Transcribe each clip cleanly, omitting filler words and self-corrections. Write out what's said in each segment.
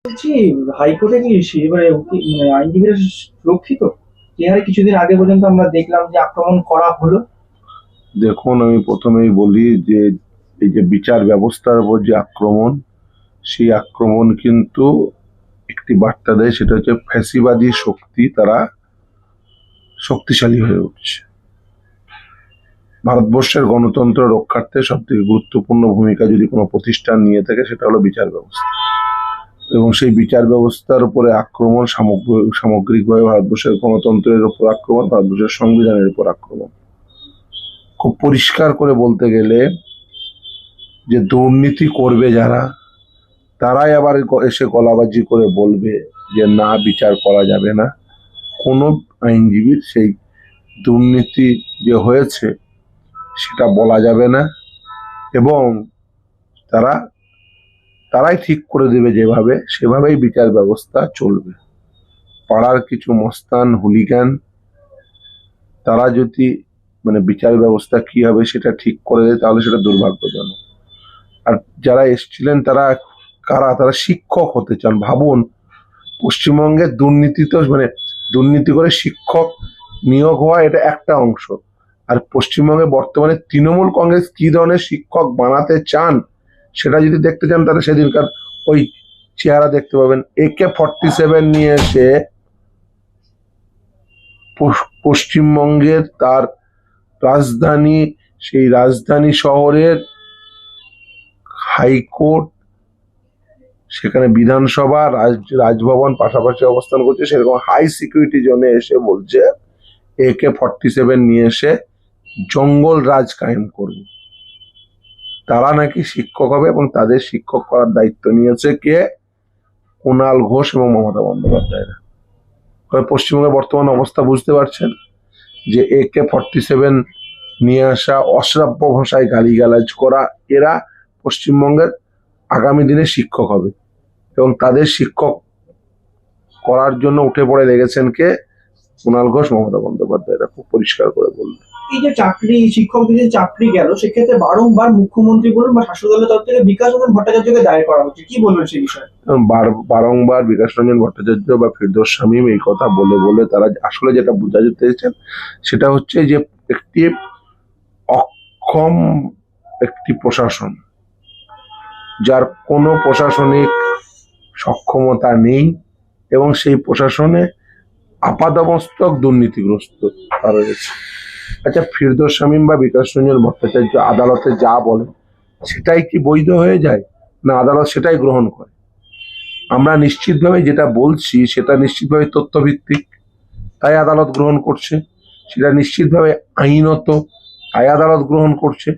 বলছি, হাইকোর্টে কি এবারে মানে আইনজীবীরা সুরক্ষিত? যে হারে কিছুদিন আগে পর্যন্ত আমরা দেখলাম যে আক্রমণ করা হলো। দেখুন, আমি প্রথমেই বলি যে এই যে বিচার ব্যবস্থার উপর যে আক্রমণ, সেই আক্রমণ কিন্তু একটি বার্তা দেয়, সেটা হচ্ছে ফ্যাসিবাদী শক্তি তারা শক্তিশালী হয়ে উঠছে। ভারতবর্ষের গণতন্ত্র রক্ষার্থে সব থেকে গুরুত্বপূর্ণ ভূমিকা যদি কোনো প্রতিষ্ঠান নিয়ে থাকে, সেটা হলো বিচার ব্যবস্থা। এবং সেই বিচার ব্যবস্থার উপরে আক্রমণ সামগ্রিকভাবে ভারতবর্ষের গণতন্ত্রের উপর আক্রমণ, ভারতবর্ষের সংবিধানের উপর আক্রমণ। খুব পরিষ্কার করে বলতে গেলে, যে দুর্নীতি করবে যারা, তারাই আবার এসে গলাবাজি করে বলবে যে না, বিচার করা যাবে না। কোনো আইনজীবীর সেই দুর্নীতি যে হয়েছে সেটা বলা যাবে না, এবং তারা তারাই ঠিক করে দেবে যেভাবে, সেভাবেই বিচার ব্যবস্থা চলবে। পাড়ার কিছু মস্তান হুলিগান তারা যদি বিচার ব্যবস্থা কি হবে সেটা ঠিক করে দেয়, তাহলে সেটা দুর্ভাগ্যজনক। আর যারা এসছিলেন তারা কারা? তারা শিক্ষক হতে চান। ভাবুন, পশ্চিমবঙ্গের দুর্নীতি তো দুর্নীতি করে শিক্ষক নিয়োগ হওয়া এটা একটা অংশ, আর পশ্চিমবঙ্গে বর্তমানে তৃণমূল কংগ্রেস কি ধরনের শিক্ষক বানাতে চান সেটা যদি দেখতে চান, তাহলে সেদিনকার ওই চেহারা দেখতে পাবেন। AK-47 নিয়ে এসে পশ্চিমবঙ্গের তার রাজধানী, সেই রাজধানী শহরের হাইকোর্ট, সেখানে বিধানসভা, রাজভবন পাশাপাশি অবস্থান করছে, সেরকম হাই সিকিউরিটি জোনে এসে বলছে AK-47 নিয়ে এসে জঙ্গল রাজ কায়েম করবে। তারা নাকি শিক্ষক হবে, এবং তাদের শিক্ষক করার দায়িত্ব নিয়েছে কে? কুণাল ঘোষ এবং মমতা বন্দ্যোপাধ্যায়রা। পশ্চিমবঙ্গের বর্তমান অবস্থা বুঝতে পারছেন, যে AK-47 নিয়ে আসা, অশ্রাব্য ভাষায় গালিগালাজ করা, এরা পশ্চিমবঙ্গের আগামী দিনে শিক্ষক হবে, এবং তাদের শিক্ষক করার জন্য উঠে পড়ে লেগেছেন কে? কুণাল ঘোষ, মমতা বন্দ্যোপাধ্যায়রা। খুব পরিষ্কার করে বললেন। এই যে চাকরি, শিক্ষকদের যে চাকরি গেল, সেক্ষেত্রে বারংবার মুখ্যমন্ত্রী বলুন বা শাসক দলের তরফ থেকে বিকাশ রঞ্জন ভট্টাচার্যকে দায়ের করা হচ্ছে, কি বলবেন সেই বিষয়ে? বারংবার বিকাশ রঞ্জন ভট্টাচার্য বা ফিরদৌস শামীম এই কথা বলে বলে তারা আসলে যেটা বোঝাতে চেয়েছেন, সেটা হচ্ছে যে একটি অক্ষম একটি প্রশাসন, যার কোনো প্রশাসনিক সক্ষমতা নেই, এবং সেই প্রশাসনে আপাদমস্তক দুর্নীতিগ্রস্ত রয়েছে। আচ্ছা, ফিরদৌস শামীম বা বিকাশ রঞ্জন ভট্টাচার্য আদালতে যা বলে সেটাই কি বৈধ হয়ে যায়, না আদালত সেটাই গ্রহণ করে? আমরা নিশ্চিতভাবে যেটা বলছি সেটা নিশ্চিতভাবে তথ্যভিত্তিক, তাই আদালত গ্রহণ করছে। সেটা নিশ্চিতভাবে আইনত, তাই আদালত গ্রহণ করছে।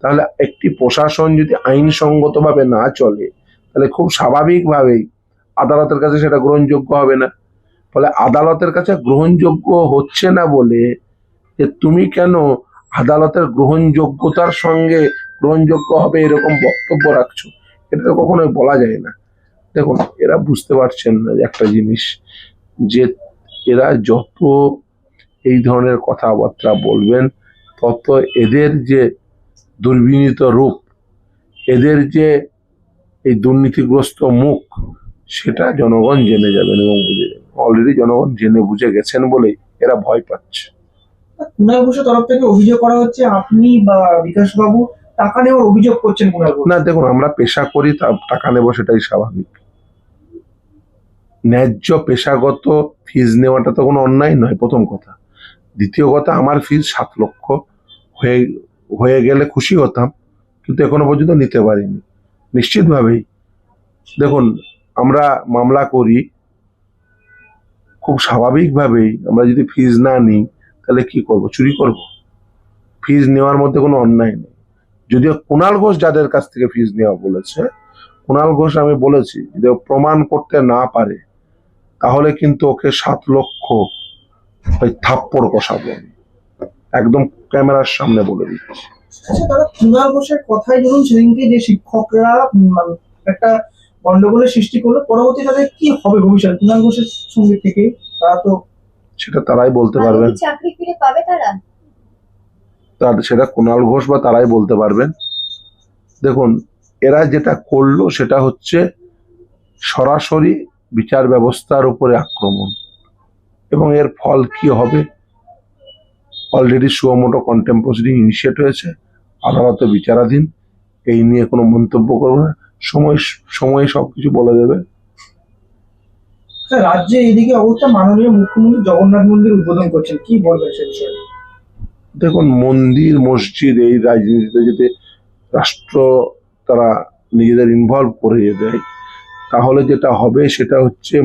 তাহলে একটি প্রশাসন যদি আইনসঙ্গতভাবে না চলে, তাহলে খুব স্বাভাবিকভাবেই আদালতের কাছে সেটা গ্রহণযোগ্য হবে না। ফলে আদালতের কাছে গ্রহণযোগ্য হচ্ছে না বলে যে তুমি কেন আদালতের গ্রহণযোগ্যতার সঙ্গে গ্রহণযোগ্য হবে এরকম বক্তব্য রাখছো, এটা তো কখনোই বলা যায় না। দেখুন, এরা বুঝতে পারছেন না যে একটা জিনিস, যে এরা যত এই ধরনের কথাবার্তা বলবেন, তত এদের যে দুর্বিনীত রূপ, এদের যে এই দুর্নীতিগ্রস্ত মুখ, সেটা জনগণ জেনে যাবেন এবং বুঝে যাবেন। অলরেডি জনগণ জেনে বুঝে গেছেন বলেই এরা ভয় পাচ্ছে। কুণাল ঘোষের তরফ থেকে অভিযোগ করা হচ্ছে আপনি বা বিকাশ বাবু টাকা নেওয়ার অভিযোগ করছেন কুণাল ঘোষ। না, দেখুন, আমরা পেশা করি, টাকা নেব সেটাই স্বাভাবিক। ন্যায্য পেশাগত ফিজ নেওয়াটা তো কোনো অন্যায় নয়, প্রথম কথা। দ্বিতীয় কথা, আমার ফিজ 7 লক্ষ হয়ে হয়ে গেলে খুশি হতাম, কিন্তু এখনো পর্যন্ত নিতে পারিনি। নিশ্চিতভাবেই দেখুন, আমরা মামলা করি, খুব স্বাভাবিকভাবেই আমরা যদি ফিজ না নিই, তাহলে কি করব? চুরি করব? ফিজ নেওয়ার মধ্যে কোনো অন্যায় নেই। যদিও কুণাল ঘোষ যাদের কাছ থেকে ফিজ নেওয়া বলেছে, কুণাল ঘোষ আমি বলেছি যদি প্রমাণ করতে না পারে, তাহলে কিন্তু ওকে 7 লক্ষ ওই থাপ্পড় কষাবো, একদম ক্যামেরার সামনে বলে দিচ্ছি। আচ্ছা, দাদা, কুণাল ঘোষের কথাই ধরুন সেদিনকে যে শিক্ষকরা একটা গন্ডগোলের সৃষ্টি করলো, পরবর্তী তাদের কি হবে ভবিষ্যৎ কুণাল ঘোষের সঙ্গে থেকে? তারা তো সেটা তারাই বলতে পারবেন। চাকরি ফিরে পাবে তারা? সেটা কুণাল ঘোষ বা তারাই বলতে পারবেন। দেখুন, এরা যেটা করলো সেটা হচ্ছে সরাসরি বিচার ব্যবস্থার উপরে আক্রমণ, এবং এর ফল কি হবে already suo motu contempt proceeding initiate হয়েছে, আদালত বিচারাধীন। এই নিয়ে কোনো মন্তব্য করবো না, সময় সময় সবকিছু বলে দেবে। স্যার, রাজ্যে এদিকে অবস্থা, মাননীয় মুখ্যমন্ত্রী জগন্নাথ মন্দির উদ্বোধন করছেন, কি বলবেন সে বিষয়ে? দেখুন, মন্দির মসজিদ এই রাজনীতিতে যদি রাষ্ট্র তারা নিজেদের ইনভলভ করে দেয়, তাহলে যেটা হবে সেটা হচ্ছে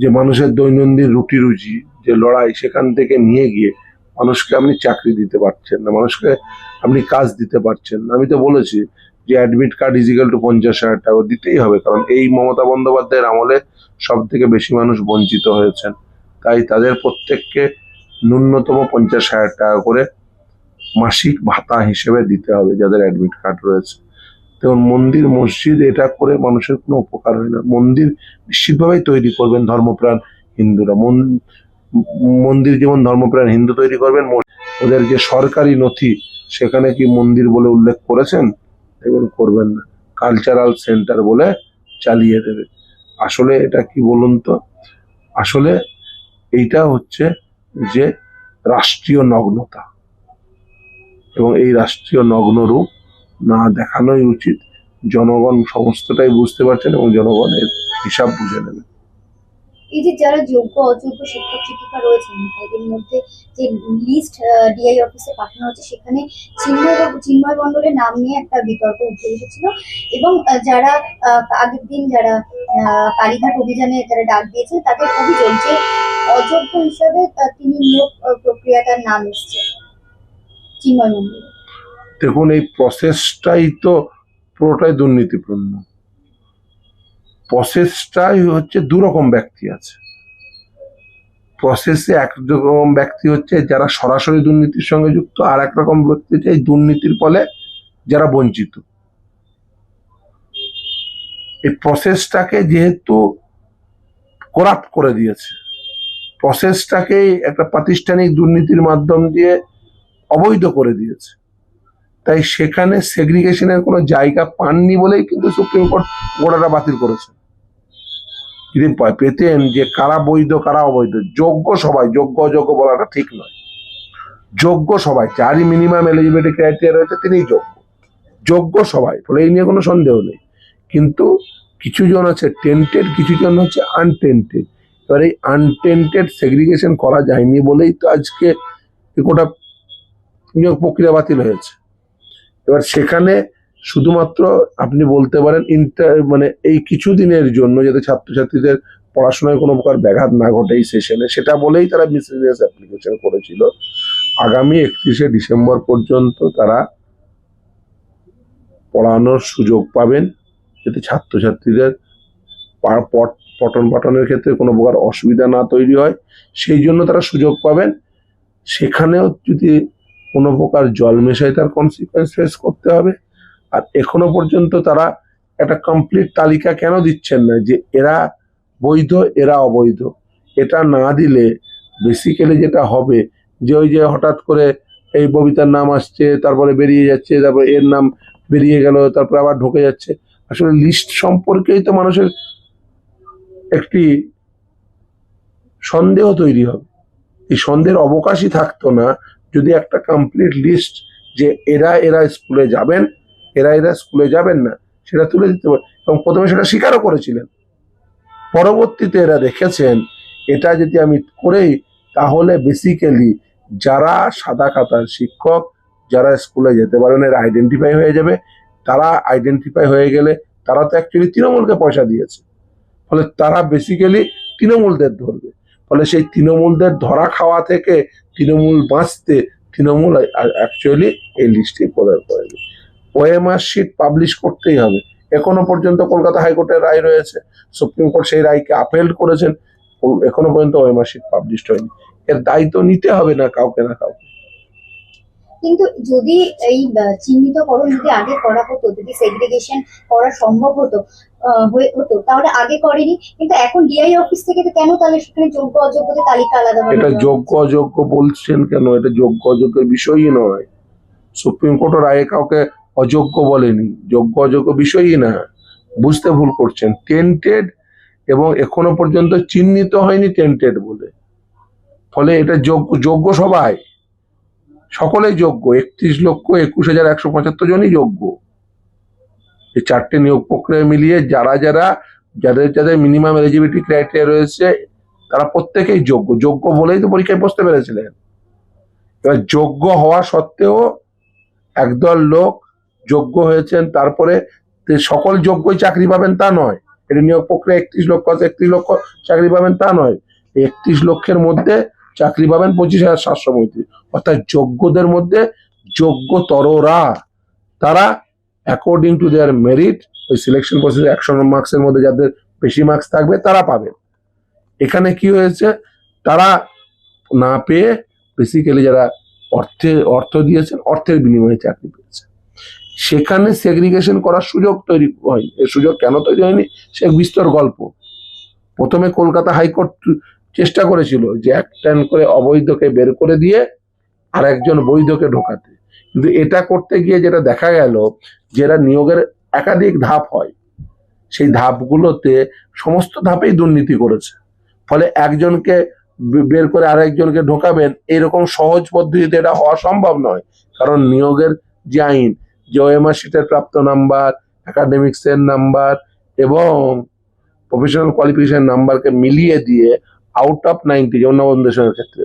যে মানুষের দৈনন্দিন রুটি রুজি যে লড়াই, সেখান থেকে নিয়ে গিয়ে মানুষকে আপনি চাকরি দিতে পারছেন না, মানুষকে আপনি কাজ দিতে পারছেন না। আমি তো বলেছি যে অ্যাডমিট কার্ড ইজিক্যাল টু 50,000 টাকা দিতেই হবে, কারণ এই মমতা বন্দ্যোপাধ্যায়ের আমলে সব থেকে বেশি মানুষ বঞ্চিত হয়েছেন। তাই তাদের প্রত্যেককে ন্যূনতম 50,000 টাকা করে মাসিক ভাতা হিসেবে দিতে হবে যাদের অ্যাডমিট কার্ড রয়েছে। দেখুন, মন্দির মসজিদ এটা করে মানুষের কোনো উপকার হয় না। মন্দির নিশ্চিতভাবেই তৈরি করবেন ধর্মপ্রাণ হিন্দুরা, মন্দির যেমন ধর্মপ্রাণ হিন্দু তৈরি করবেন। ওদের যে সরকারি নথি সেখানে কি মন্দির বলে উল্লেখ করেছেন? দেখবেন করবেন না, কালচারাল সেন্টার বলে চালিয়ে দেবে। আসলে এটা কি বলুন তো, আসলে এইটা হচ্ছে যে রাষ্ট্রীয় নগ্নতা, এবং এই রাষ্ট্রীয় নগ্ন রূপ না দেখানোই উচিত। জনগণ সমস্তটাই বুঝতে পারছেন এবং জনগণের হিসাব বুঝে নেবে। এই যে যারা যোগ্য অযোগ্য শিক্ষক শিক্ষিকা রয়েছেন এদের মধ্যে যে লিস্ট ডিআই অফিসে পাঠানো হচ্ছে, সেখানে চিন্ময় মণ্ডলের নাম নিয়ে একটা বিতর্ক উঠে এসেছিল, এবং যারা আগের দিন যারা কালীঘাট অভিযানে যারা ডাক দিয়েছেন তাদের অভিযোগ যে অযোগ্য হিসাবে তিনি নিয়োগ প্রক্রিয়াটার নাম এসছে চিন্ময় মণ্ডল। দেখুন, এই প্রসেসটাই তো পুরোটাই দুর্নীতিপূর্ণ। প্রসেসটাই হচ্ছে দুরকম ব্যক্তি আছে। প্রসেসে একরকম ব্যক্তি হচ্ছে যারা সরাসরি দুর্নীতির সঙ্গে যুক্ত, আর একরকম ব্যক্তি হচ্ছে এই দুর্নীতির ফলে যারা বঞ্চিত। এই প্রসেসটাকে যেহেতু করাপ্ট করে দিয়েছে, প্রসেসটাকেই একটা প্রাতিষ্ঠানিক দুর্নীতির মাধ্যম দিয়ে অবৈধ করে দিয়েছে, তাই সেখানে সেগ্রিগেশনের কোনো জায়গা পাননি বলেই কিন্তু সুপ্রিম কোর্ট গোড়াটা বাতিল করেছে। যদি পেতেন যে কারা বৈধ কারা অবৈধ, যোগ্য সবাই, যোগ্য অযোগ্য বলাটা ঠিক নয়, যোগ্য সবাই, যারই মিনিমাম এলিজিবিলিটি ক্রাইটেরিয়া রয়েছে তিনিই যোগ্য সবাই, ফলে এই নিয়ে কোনো সন্দেহ নেই। কিন্তু কিছু জন আছে টেন্টেড, কিছু জন হচ্ছে আনটেন্টেড। এবার এই আনটেন্টেড সেগ্রিগেশন করা যায়নি বলেই তো আজকে গোটা নিয়োগ প্রক্রিয়া বাতিল হয়েছে। এবার সেখানে শুধুমাত্র আপনি বলতে পারেন মানে এই কিছু দিনের জন্য যাতে ছাত্রছাত্রীদের পড়াশোনায় কোনো প্রকার ব্যাঘাত না ঘটে এই সেশনে, সেটা বলেই তারা মিসেলিনিয়াস অ্যাপ্লিকেশন করেছিল। আগামী 31শে ডিসেম্বর পর্যন্ত তারা পড়ানোর সুযোগ পাবেন, যাতে ছাত্রছাত্রীদের পঠন পাঠনের ক্ষেত্রে কোনো প্রকার অসুবিধা না তৈরি হয়, সেই জন্য তারা সুযোগ পাবেন। সেখানেও যদি কোনো প্রকার জল মেশায় তার কনসিকুয়েন্স ফেস করতে হবে। আর এখনো পর্যন্ত তারা একটা কমপ্লিট তালিকা কেন দিচ্ছেন না যে এরা বৈধ এরা অবৈধ? এটা না দিলে বেসিক্যালি যেটা হবে যে ওই যে হঠাৎ করে এই ববিতার নাম আসছে, তারপরে বেরিয়ে যাচ্ছে, তারপরে এর নাম বেরিয়ে গেল, তারপরে আবার ঢুকে যাচ্ছে। আসলে লিস্ট সম্পর্কেই তো মানুষের একটি সন্দেহ তৈরি হবে। এই সন্দেহের অবকাশই থাকতো না যদি একটা কমপ্লিট লিস্ট যে এরা স্কুলে যাবেন, এরা স্কুলে যাবেন না, সেটা তুলে দিতে পারে। এবং প্রথমে সেটা স্বীকারও করেছিলেন, পরবর্তীতে এরা দেখেছেন এটা যদি আমি করেই তাহলে বেসিক্যালি যারা সাদা খাতার শিক্ষক, যারা স্কুলে যেতে পারেন এরা আইডেন্টিফাই হয়ে যাবে। তারা আইডেন্টিফাই হয়ে গেলে তারা তো অ্যাকচুয়ালি তৃণমূলকে পয়সা দিয়েছে, ফলে তারা বেসিক্যালি তৃণমূলদের ধরবে। ফলে সেই তৃণমূলদের ধরা খাওয়া থেকে তৃণমূল বাঁচতে তৃণমূল অ্যাকচুয়ালি এই লিস্টে প্রদান করেনি। ওএমআর শিট পাবলিশ করতেই হবে। এখনো পর্যন্ত কলকাতা হাইকোর্টের রায় রয়েছে, সুপ্রিম কোর্ট সেই রায়কে আপেল করেছেন, এখনো পর্যন্ত ওএমআর শিট পাবলিশ হয়নি। এর দায়িত্ব নিতে হবে না কাউকে না কাউকে। কিন্তু যদি এই চিহ্নিতকরণ যদি আগে করা হতো, যদি সেগ্রিগেশন করা সম্ভব হতো তাহলে আগে করেনি, কিন্তু এখন ডিআই অফিস থেকে কেন তাহলে সেখানে যোগ্য অযোগ্যদের তালিকা আলাদা? এটা যোগ্য অযোগ্য বলছেন কেন? এটা যোগ্য অযোগ্যের বিষয়ই নয়। সুপ্রিম কোর্টের রায়ে কাউকে অযোগ্য বলেনি, যোগ্য অযোগ্য বিষয়ই না। বুঝতে ভুল করছেন। টেন্টেড এবং এখনো পর্যন্ত চিহ্নিত হয়নি টেন্টেড বলে। ফলে এটা যোগ্য সবাই, সকলেই যোগ্য। 31,21,175 জনই যোগ্য। এই 4টে নিয়োগ প্রক্রিয়া মিলিয়ে যাদের মিনিমাম এলিজিবিলিটি ক্রাইটেরিয়া রয়েছে তারা প্রত্যেকেই যোগ্য বলেই তো পরীক্ষায় বসতে পেরেছিলেন। এবার যোগ্য হওয়া সত্ত্বেও একদল লোক যোগ্য হয়েছেন, তারপরে সকল যোগ্যই চাকরি পাবেন তা নয়। এটা নিয়োগ প্রক্রিয়া 31 লক্ষ 31 লক্ষ চাকরি পাবেন তা নয়। 31 লক্ষের মধ্যে চাকরি পাবেন 25,735। অর্থাৎ যোগ্যদের মধ্যে যোগ্যতররা তারা অ্যাকর্ডিং টু দেয়ার মেরিট ওই সিলেকশন প্রসেসে 100 মার্কসের মধ্যে যাদের বেশি মার্কস থাকবে তারা পাবেন। এখানে কি হয়েছে, তারা না পেয়ে বেসিক্যালি যারা অর্থ দিয়েছেন, অর্থের বিনিময়ে চাকরি পেয়েছে, সেখানে সেগ্রিগেশন করার সুযোগ তৈরি হয়নি। এর সুযোগ কেন তৈরি হয়নি সে এক বিস্তর গল্প। প্রথমে কলকাতা হাইকোর্ট চেষ্টা করেছিল যে একটা করে অবৈধকে বের করে দিয়ে আর একজন বৈধকে ঢোকাতে, কিন্তু এটা করতে গিয়ে যেটা দেখা গেল, যেটা নিয়োগের একাধিক ধাপ হয় সেই ধাপগুলোতে সমস্ত ধাপেই দুর্নীতি করেছে। ফলে একজনকে বের করে আরেকজনকে ঢোকাবেন এরকম সহজ পদ্ধতিতে এটা হওয়া সম্ভব নয়। কারণ নিয়োগের যে আইন, যে ওএমআর শিটের প্রাপ্ত নাম্বার, একাডেমিক্সের নাম্বার এবং প্রফেশনাল কোয়ালিফিকেশন নাম্বারকে মিলিয়ে দিয়ে আউট অফ 90, যেমন নবোন্দেশনের ক্ষেত্রে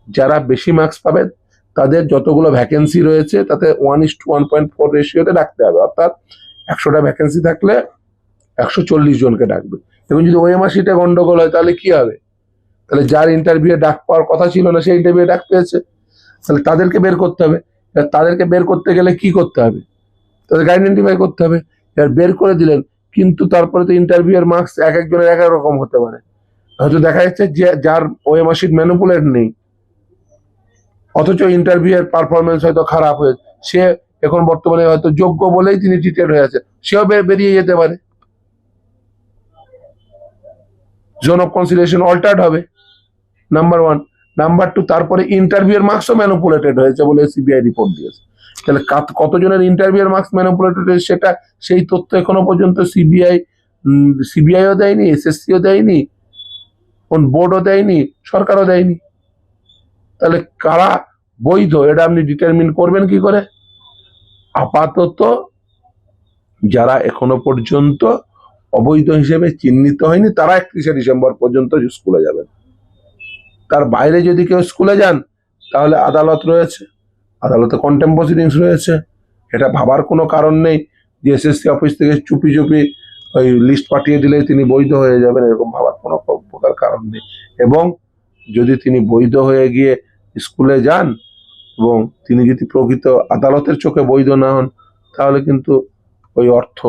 যারা বেশি মার্কস পাবে তাদের যতগুলো ভ্যাকেন্সি রয়েছে তাতে 1:1.4 রেশিওতে ডাকতে হবে। অর্থাৎ 100টা ভ্যাকেন্সি থাকলে 140 জনকে ডাকবে। এবং যদি ওএমআর শিটে গন্ডগোল হয় তাহলে কি হবে? তাহলে যার ইন্টারভিউ ডাক পাওয়ার কথা ছিল না সেই ইন্টারভিউ ডাক পেয়েছে, তাহলে তাদেরকে বের করতে হবে। এবার তাদেরকে বের করতে গেলে কি করতে হবে? তাদের আইডেন্টিফাই করতে হবে। এবার বের করে দিলেন, কিন্তু তারপরে তো ইন্টারভিউ এর মার্কস এক একজনের এক এক রকম হতে পারে। হয়তো দেখা যাচ্ছে যে যার ওএমআর শিট ম্যানিপুলেট নেই, অথচ ইন্টারভিউ এর পারফরমেন্স হয়তো খারাপ হয়েছে, সে এখন বর্তমানে হয়তো যোগ্য বলেই তিনি চিটেড হয়ে আছে, সেও বেরিয়ে যেতে পারে। জোন অফ কনসিডারেশন অল্টার্ড হবে, নাম্বার 1। নাম্বার 2, তারপরে ইন্টারভিউ এর মার্কসও ম্যানিপুলেটেড হয়েছে বলে সিবিআই রিপোর্ট দিয়েছে। তাহলে কতজনের ইন্টারভিউ এর মার্কস ম্যানিপুলেটেড হয়েছে সেটা সেই তথ্য এখনো পর্যন্ত সিবিআইও দেয়নি, এসএসসিও দেয়নি, কোন বোর্ডও দেয়নি, সরকারও দেয়নি। তাহলে কারা বৈধ এটা আপনি ডিটারমিন করবেন কি করে? আপাতত যারা এখনো পর্যন্ত অবৈধ হিসেবে চিহ্নিত হয়নি তারা 31শে ডিসেম্বর পর্যন্ত স্কুলে যাবেন। তার বাইরে যদি কেউ স্কুলে যান তাহলে আদালত রয়েছে, আদালতে কন্টেম্প প্রসিডিংস রয়েছে। এটা ভাবার কোনো কারণ নেই যে এসএসসি অফিস থেকে চুপি চুপি ওই লিস্ট পাঠিয়ে দিলেই তিনি বৈধ হয়ে যাবেন, এরকম ভাবার কোনো প্রকার কারণ নেই। এবং যদি তিনি বৈধ হয়ে গিয়ে স্কুলে যান এবং তিনি যদি প্রকৃত আদালতের চোখে বৈধ না হন তাহলে কিন্তু ওই অর্থ